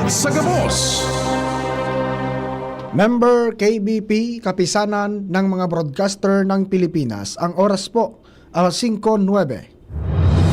Sagamos. Member KBP, Kapisanan ng mga Broadcaster ng Pilipinas. Ang oras po, alas 5:09.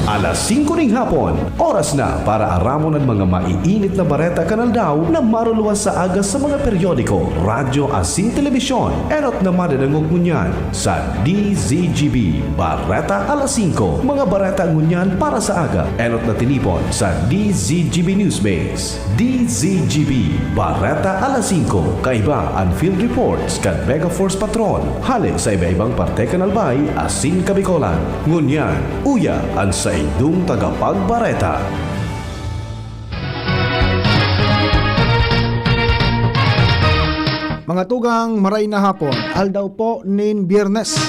Alas 5 ng hapon, oras na para aramon ang mga maiinit na bareta kanaldaw na maruluan sa agas sa mga periodiko, radyo asin telebisyon. Erot na madadangog ngunyan sa DZGB Bareta alas 5. Mga bareta ngunyan para sa aga. Erot na tinipon sa DZGB Newsbase. DZGB Bareta alas 5. Kaiba ang field reports kan Mega Force Patrol. Hali sa iba-ibang parte kanalbay asin kabikolan. Ngunyan, uya ang sa idong tagapagbareta. Mga tugang maray na hapon, aldaw po nin Biyernes.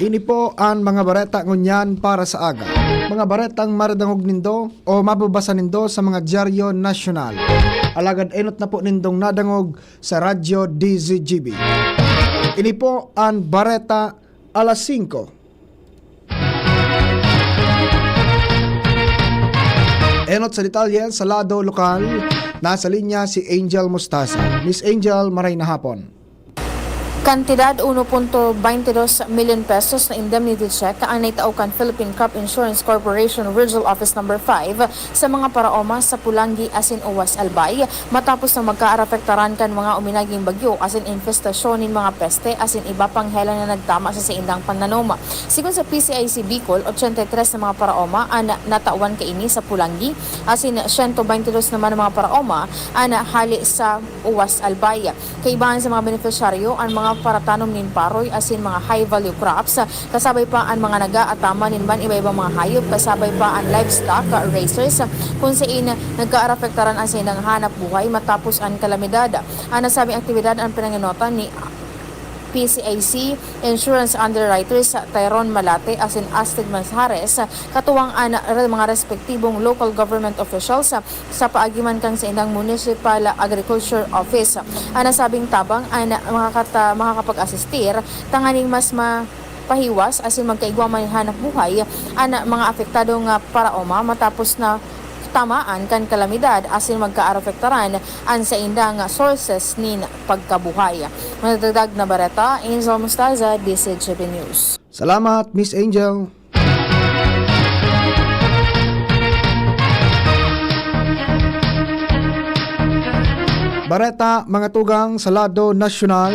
Ini po ang mga bareta ngunyan para sa aga. Mga baretang maradangog nindo o mababasa nindo sa mga dyaryo nasyonal. Alagad enot na po nindong nadangog sa radyo DZGB. Ini po ang bareta alas 5. Enot sa detalye sa lado lokal, nasa linya si Angel Mostaza. Miss Angel, maray na hapon. Kantidad 1.22 million pesos na indemnity check ang naitaukan Philippine Crop Insurance Corporation Regional Office No. 5 sa mga paraoma sa Pulangi asin Uwas Albay matapos na magkaarapektaran kan mga uminaging bagyo asin infestasyon ng mga peste asin iba pang hela na nagtama sa indang pananoma. Sigon sa PCIC Bicol, 83 na mga paraoma ang natawan kaini sa Pulangi asin 122 naman ng mga paraoma ang hali sa Uwas Albay. Kaibahan sa mga beneficiaryo ang mga para tanom nin paroy asin mga high value crops, kasabay pa ang mga naga-atama nin man iba-ibang mga hayop, kasabay pa ang livestock racers kung saan nagkaarapektaran ang sinang hanap buhay matapos ang kalamidad. Ang nasabing aktibidad ang pinanginota ni PCIC Insurance Underwriters Tyrone Malate asin Astrid Manzares katuwang an mga respektibong local government officials sa paagiman kang sa indang Municipal Agriculture Office. Ang nasabing tabang ang makakapag-asistir tanganing mas pahiwas asin magkaigwa man hanap buhay ang mga apektadong paraoma matapos na tamaan kan kalamidad asin magkaarapektaran ang sa indang sources nin pagkabuhay. Madagdag na bareta, Angel Mostaza, DZGB News. Salamat, Miss Angel. Bareta, mga tugang sa lado nasyonal,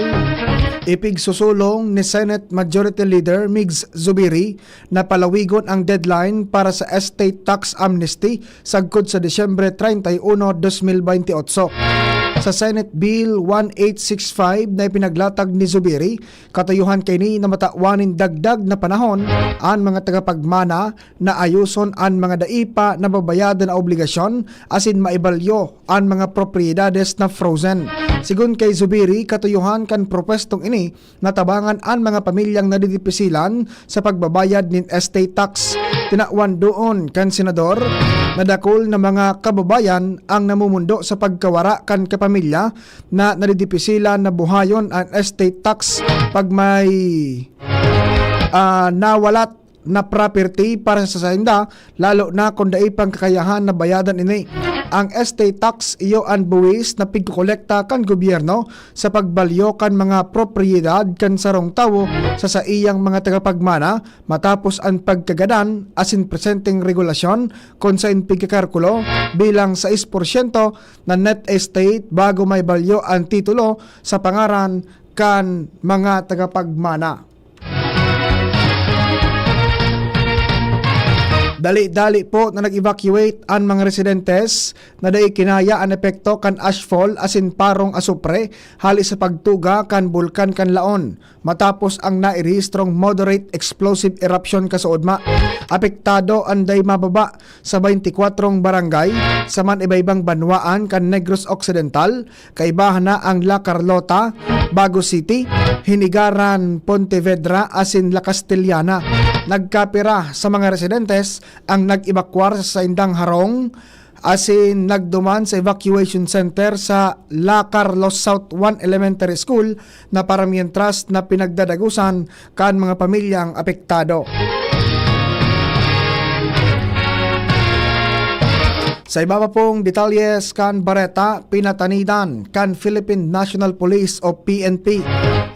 ipigsusulong ni Senate Majority Leader Migs Zubiri na palawigon ang deadline para sa estate tax amnesty sagkod sa Disyembre 31, 2028. Sa Senate Bill 1865 na ipinaglatag ni Zubiri, katayuhan kini na matawanin dagdag na panahon ang mga tagapagmana na ayuson ang mga daipa na babayadan na obligasyon asin maibalyo ang mga propiedades na frozen. Sigun kay Zubiri, katuyuhan kan propestong ini natabangan ang mga pamilyang nadidipisilan sa pagbabayad nin estate tax. Tinakwan doon kan senador na dakol na mga kababayan ang namumundo sa pagkawara kan kapamilya na nadidipisilan na buhayon ang estate tax pag may nawalat na property para sa sainda, lalo na kung daipang kakayahan na bayadan ini. Ang estate tax iyo ang buwis na pigkolekta kan gobyerno sa pagbalyo kan mga propiedad kan sarong tawo sa iyang mga tagapagmana matapos ang pagkagadan asin presenteng regulasyon kung sa pigkakalkulo bilang 6% na net estate bago may balyo ang titulo sa pangaran kan mga tagapagmana. Dali-dali po na nag-evacuate ang mga residentes na dai kinaya ang epekto kan ashfall asin parong asupre hali sa pagtuga kan bulkan kan Laon matapos ang nairehistrong moderate explosive eruption kasuodma. Apektado ang day mababa sa 24 barangay sa man iba-ibang banwaan kan Negros Occidental, kaibahan na ang La Carlota, Bago City, Hinigaran, Pontevedra asin La Castellana. Nagkapira sa mga residentes ang nag-evacuar sa Indang Harong asin nagduman sa evacuation center sa La Carlos South 1 Elementary School na para mientras na pinagdadagusan kan mga pamilyang apektado. Sa iba pa pong detalyes kan Bareta, pinatanidan kan Philippine National Police o PNP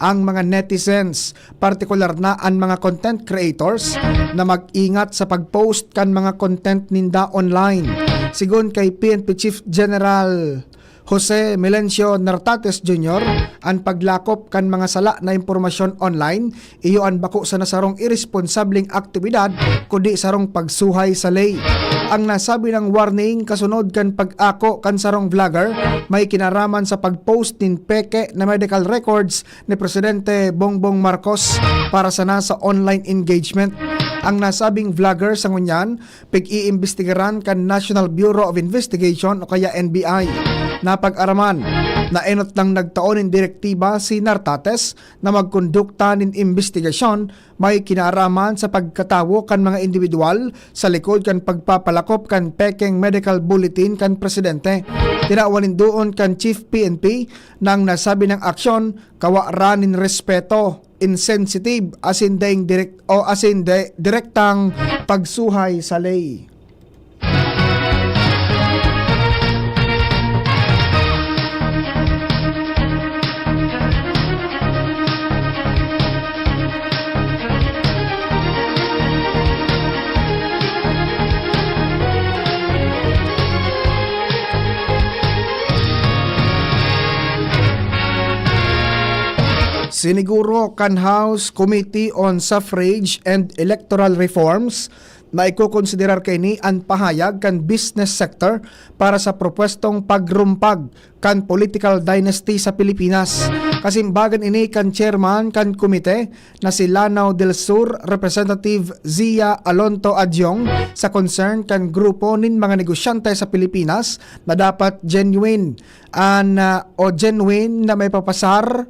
ang mga netizens, partikular na ang mga content creators na mag-ingat sa pag-post kan mga content ninda online. Sigun kay PNP Chief General Jose Melencio Nartates Jr., ang paglakop kan mga sala na impormasyon online, iyo ang bako sa nasarong irresponsabling aktibidad kundi sarong pagsuhay sa ley. Ang nasabi ng warning kasunod kan pag-ako kan sarong vlogger may kinaraman sa pag-post nin peke na medical records ni Presidente Bongbong Marcos para sa nasa online engagement. Ang nasabing vlogger sa ngunyan, pig-iimbestigaran kan National Bureau of Investigation o kaya NBI. Napag-araman na enot lang nagtaon ng direktiba si Nartates na magkondukta ng investigasyon may kinaraman sa pagkatawo kan mga individual sa likod kan pagpapalakop kan pekeng medical bulletin kan presidente. Tinawanin doon kan Chief PNP nang nasabi ng aksyon kawaranin respeto, insensitive asin daing direktang pagsuhay sa ley. Siniguro kan House Committee on Suffrage and Electoral Reforms na ikukonsiderar kay ni ang pahayag kan business sector para sa propwestong pagrumpag kan political dynasty sa Pilipinas. Kasimbagan ini kan chairman kan komite na si Lanao del Sur Representative Zia Alonto Adyong sa concern kan grupo nin mga negosyante sa Pilipinas na dapat genuine na may papasar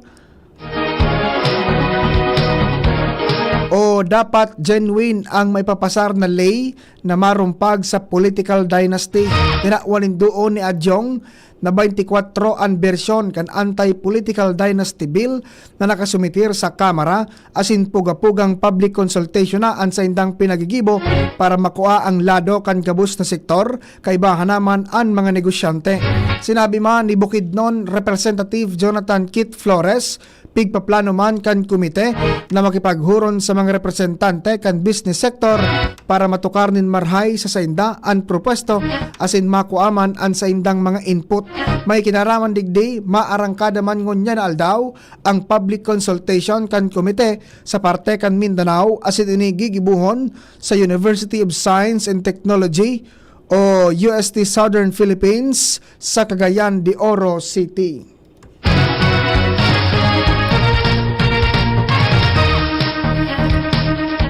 o dapat genuine ang may papasar na lay na marumpag sa political dynasty. Tinawanin doon ni Adyong na 24 ang bersyon kan anti-political dynasty bill na nakasumitir sa Kamara asin puga-pugang public consultation na ang sa indang pinagigibo para makuha ang lado kan gabus na sektor kay bahan naman ang mga negosyante. Sinabi man ni Bukidnon Representative Jonathan Kit Flores, pigpaplano man kan komite na makipaghuron sa mga representante kan business sector para matukar nin marhay sa sainda ang propwesto asin makuaman ang saindang mga input. May kinaraman digdi maarangkada man ngunya na aldaw ang public consultation kan komite sa parte kan Mindanao asin ini gigibuhon sa University of Science and Technology o UST Southern Philippines sa Cagayan de Oro City.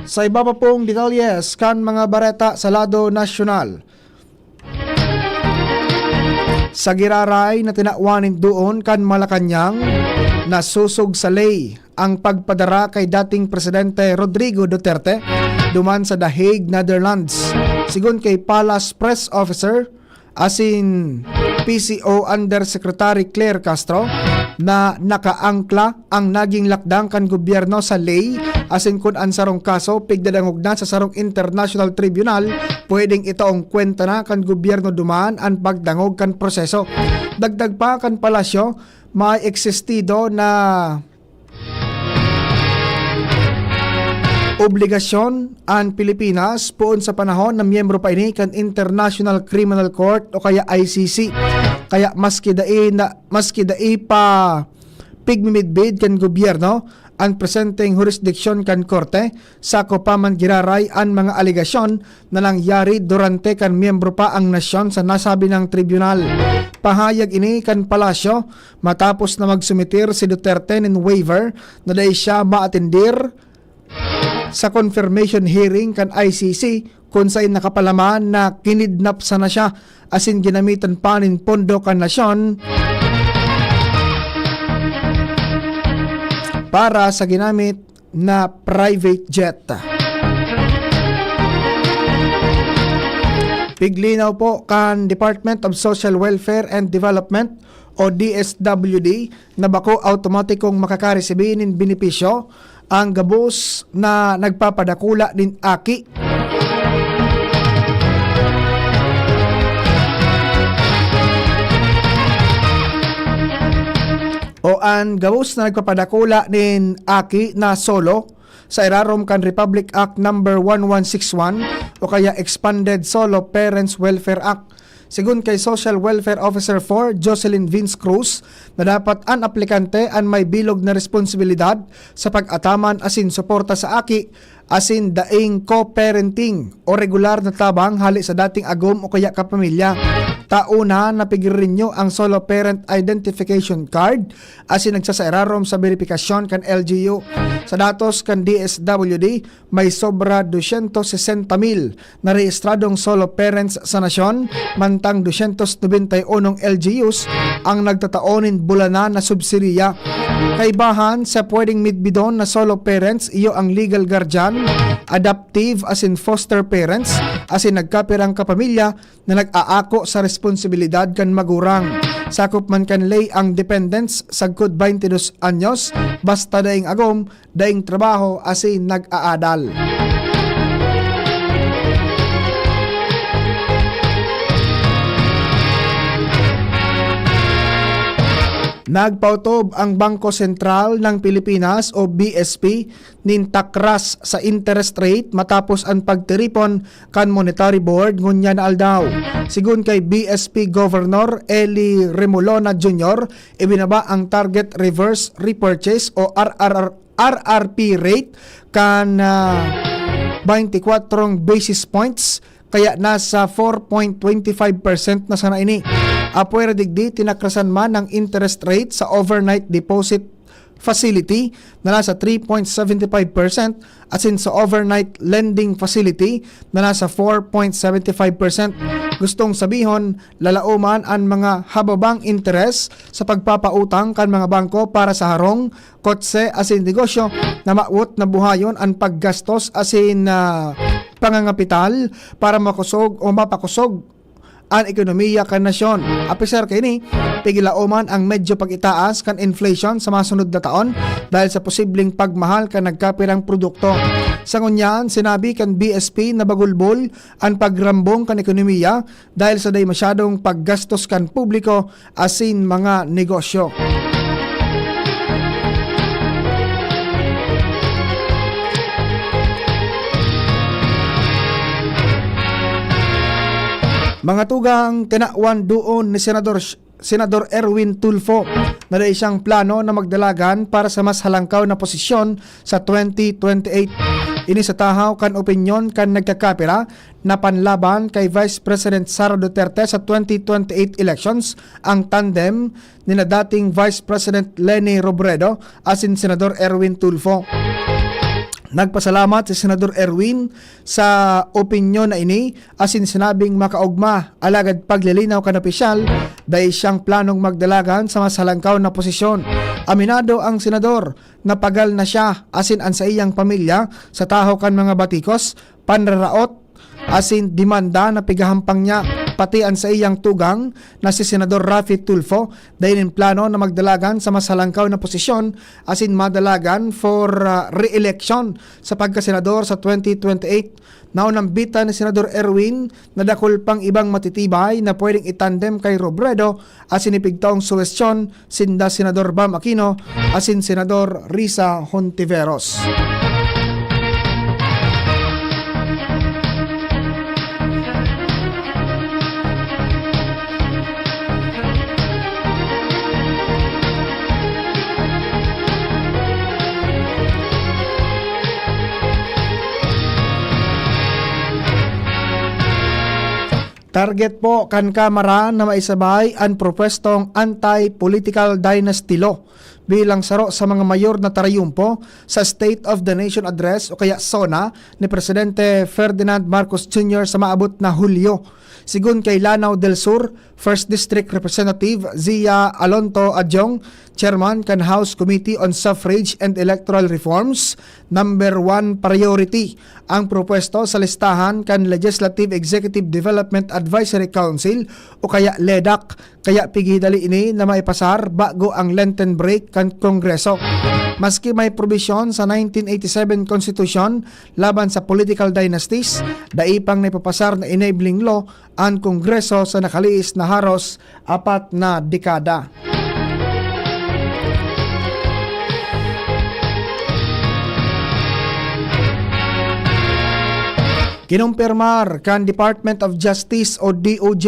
Sa iba pa pong detalyes kan mga bareta sa lado nasyonal, sa giraray na tinawanin doon kan Malacanang, nasusog sa ley ang pagpadara kay dating Presidente Rodrigo Duterte duman sa The Hague, Netherlands. Sigun kay Palace Press Officer asin PCO Undersecretary Claire Castro na nakaangkla ang naging lakdang kan gobyerno sa ley asin kun ang sarong kaso pigdadangog na sa sarong international tribunal pwedeng itoong kwenta na kan gobyerno dumaan ang pagdangog kan proseso. Dagdag pa kan palasyo may existido na obligasyon ang Pilipinas poon sa panahon na miyembro pa ini kan International Criminal Court o kaya ICC. Kaya maski dai pa pigmimidbid kan gobyerno ang presenteng jurisdiksyon kan korte sako pa man giraray ang mga aligasyon na nangyari durante kan miyembro pa ang nasyon sa nasabi ng tribunal. Pahayag ini kan palasyo matapos na magsumitir si Duterte nin waiver na dahil siya maatendir sa confirmation hearing kan ICC kung saan nakapalaman na kinidnap sana siya asin ginamitan pa nin pondo kan nasyon para sa ginamit na private jet. Piglinaw po kan Department of Social Welfare and Development o DSWD na bako automatikong makakaresibi nin benepisyo ang gabos na nagpapadakula din aki O an gawos na nagpapadakula nin aki na solo sa irarom kan Republic Act number 1161 o kaya Expanded Solo Parents Welfare Act. Sigun kay Social Welfare Officer 4 Jocelyn Vince Cruz na dapat ang aplikante ang may bilog na responsibilidad sa pag-ataman asin suporta sa aki asin daing co-parenting o regular na tabang hali sa dating agom o kaya kapamilya. Tauna napigirin nyo ang Solo Parent Identification Card asin nagsasairarom sa verifikasyon kan LGU. Sa datos kan DSWD, may sobra 260,000 na rehistradong solo parents sa nasyon, mantang 291 LGUs ang nagtataonin bulanan na subsidiya. Kaibahan sa pwedeng mitbidon na solo parents, iyo ang legal guardian, adoptive as in foster parents, as in nagkapirang kapamilya na nag-aako sa responsibilidad kan magurang. Sakop man kan lay ang dependents sagkod 22 anyos, basta daing agom, daing trabaho asin nag-aadal. Nagpautob ang Bangko Sentral ng Pilipinas o BSP nin takras sa interest rate matapos ang pagtiripon kan Monetary Board ngunya na aldaw. Sigun kay BSP Governor Eli Remolona Jr., ibinaba ang target reverse repurchase o RRP rate kan 24 basis points kaya nasa 4.25% na sana ini. Apwera digdi tinakrasan man ang interest rate sa overnight deposit facility na nasa 3.75% at sin sa overnight lending facility na nasa 4.75%. Gustong sabihon, lalauman ang mga hababang interes sa pagpapautang kan mga bangko para sa harong, kotse asin negosyo na maawot na buhayon ang paggastos asin pangangapital para makusog o mapakusog ang ekonomiya kan nasyon. Apisar kay ni, pigilauman ang medyo pag-itaas kan inflation sa masunod na taon dahil sa posibleng pagmahal kan nagkapirang produkto. Sa ngunyan, sinabi kan BSP na bagulbol ang pagrambong kan ekonomiya dahil sa day masyadong paggastos kan publiko asin mga negosyo. Mga tugang tinakwan doon ni Senador Erwin Tulfo na day siyang plano na magdalagan para sa mas halangkaw na posisyon sa 2028. Ini sa tahaw kan opinyon kan nagkakapira na panlaban kay Vice President Sara Duterte sa 2028 elections ang tandem ni na dating Vice President Leni Robredo asin Senador Erwin Tulfo. Nagpasalamat si Senador Erwin sa opinyon na ini asin sinabing makaugma alagad paglilinaw kan opisyal dahil siyang planong magdalagan sa mas halangkaw na posisyon. Aminado ang senador na pagal na siya asin an sa iyang pamilya sa taho kan mga batikos, panraraot asin demanda na pigahampang niya pati ang sa iyang tugang na si Senador Raffy Tulfo dahil in plano na magdalagan sa mas halangkaw na posisyon asin madalagan for re-election sa pagkasenador sa 2028. Naunang bita ni Senador Erwin na dakol pang ibang matitibay na pwedeng itandem kay Robredo asin ipigtaong suwestyon sinda Senador Bam Aquino asin Senador Risa Hontiveros. Target po kan Kamara na maisabay ang propwestong anti-political dynasty law bilang saro sa mga mayor na tarayumpo sa State of the Nation Address o kaya SONA ni Presidente Ferdinand Marcos Jr. sa maabot na Hulyo. Sigun kay Lanao del Sur, 1st District Representative Zia Alonto Adjong, Chairman kan House Committee on Suffrage and Electoral Reforms, number 1 priority ang propwesto sa listahan kan Legislative Executive Development Advisory Council o kaya LEDAC, kaya pigidali ini na maipasar bago ang Lenten break kan Kongreso. Maski may provision sa 1987 Constitution laban sa political dynasties, daipang naipapasar na enabling law ang Kongreso sa nakaliis na haros 4 na dekada. Kinumpirmar kan Department of Justice o DOJ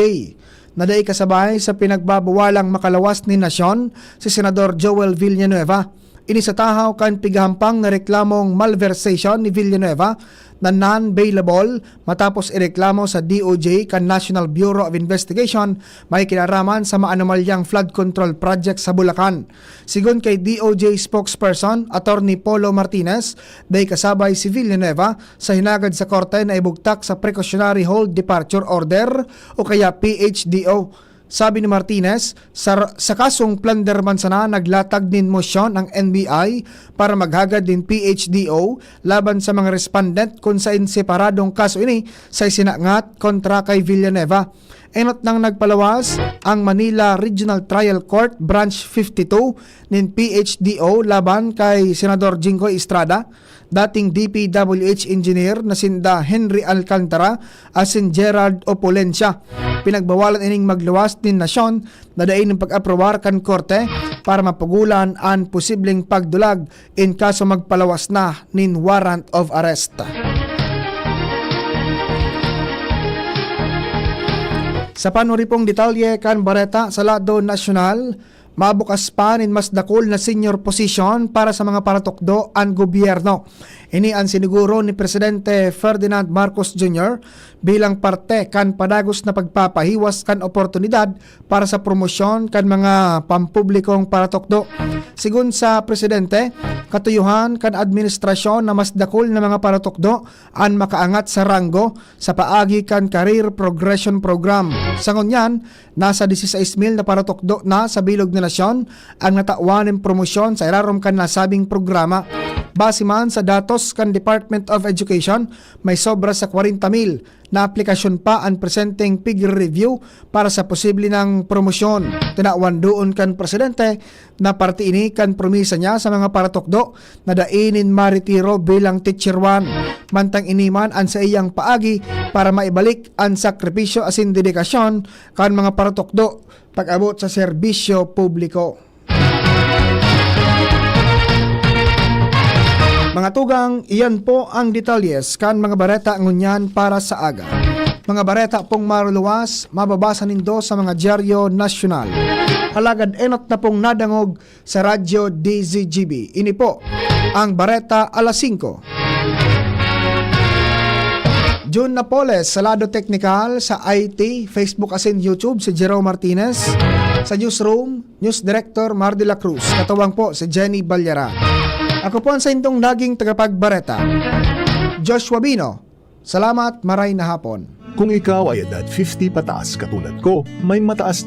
na daig kasabay sa pinagbabawalang makalawas ni nasyon si Senador Joel Villanueva. Ini sa tahaw kan pigahampang na reklamong malversation ni Villanueva na non-bailable matapos ireklamo sa DOJ kan National Bureau of Investigation may kinaraman sa maanomalyang flood control project sa Bulacan. Sigon kay DOJ spokesperson Attorney Polo Martinez, day kasabay si Villanueva sa hinagad sa korte na ibugtak sa Precautionary Hold Departure Order o kaya PHDO. Sabi ni Martinez, sa kasong plunder man sana naglatag din motion ang NBI para maghagad din PHDO laban sa mga respondent kung sa separadong kaso ini sa isinangat kontra kay Villanueva. Enot nang nagpalawas ang Manila Regional Trial Court Branch 52 nin PHDO laban kay Senador Jinggoy Estrada, dating DPWH engineer na sinda Henry Alcantara asin Gerald Opulencia. Pinagbawalan ining magluwas din nasyon na dain ng pag-aprobar kan korte para mapagulan ang posibleng pagdulag in kaso magpalawas na nin warrant of arrest. Sa panuripong detalye kan bareta sa lado nasyonal, mabukas pa nin mas dakol na senior position para sa mga paratokdo ang gobyerno. Ini ang siniguro ni Presidente Ferdinand Marcos Jr. bilang parte kan padagos na pagpapahiwas kan oportunidad para sa promosyon kan mga pampublikong paratokdo. Sigun sa Presidente, katuyuhan kan administrasyon na mas dakol na mga paratokdo ang makaangat sa ranggo sa paagi kan Career Progression Program. Sa ngunyan, nasa 16,000 na paratokdo na sa bilog na nasyon ang natawan ng promosyon sa irarom kan nasabing programa. Base man sa datos kan Department of Education, may sobra sa 40,000 na aplikasyon pa ang presenting figure review para sa posible ng promosyon. Tinawan doon kan Presidente na parte ini kan promisa niya sa mga paratokdo na dainin maritiro bilang Teacher 1. Mantang iniman ang sa iyang paagi para maibalik ang sakripisyo asin dedikasyon kan mga paratokdo pag-abot sa serbisyo publiko. Mga tugang, iyan po ang detalyes kan mga bareta ngunyan para sa aga. Mga bareta pong maruluwas, mababasa nindo sa mga dyaryo nasyonal. Alagad enot na pong nadangog sa radyo DZGB. Ini po ang bareta alas 5. June Napoles sa lado teknikal sa IT, Facebook asin YouTube si Jerome Martinez. Sa newsroom, News Director Mar de la Cruz. Katawang po si Jenny Balyara. Ako po ang sa intong naging tagapagbareta, Joshua Bino. Salamat, maray na hapon. Kung ikaw ay edad 50 pataas katulad ko, may mataas na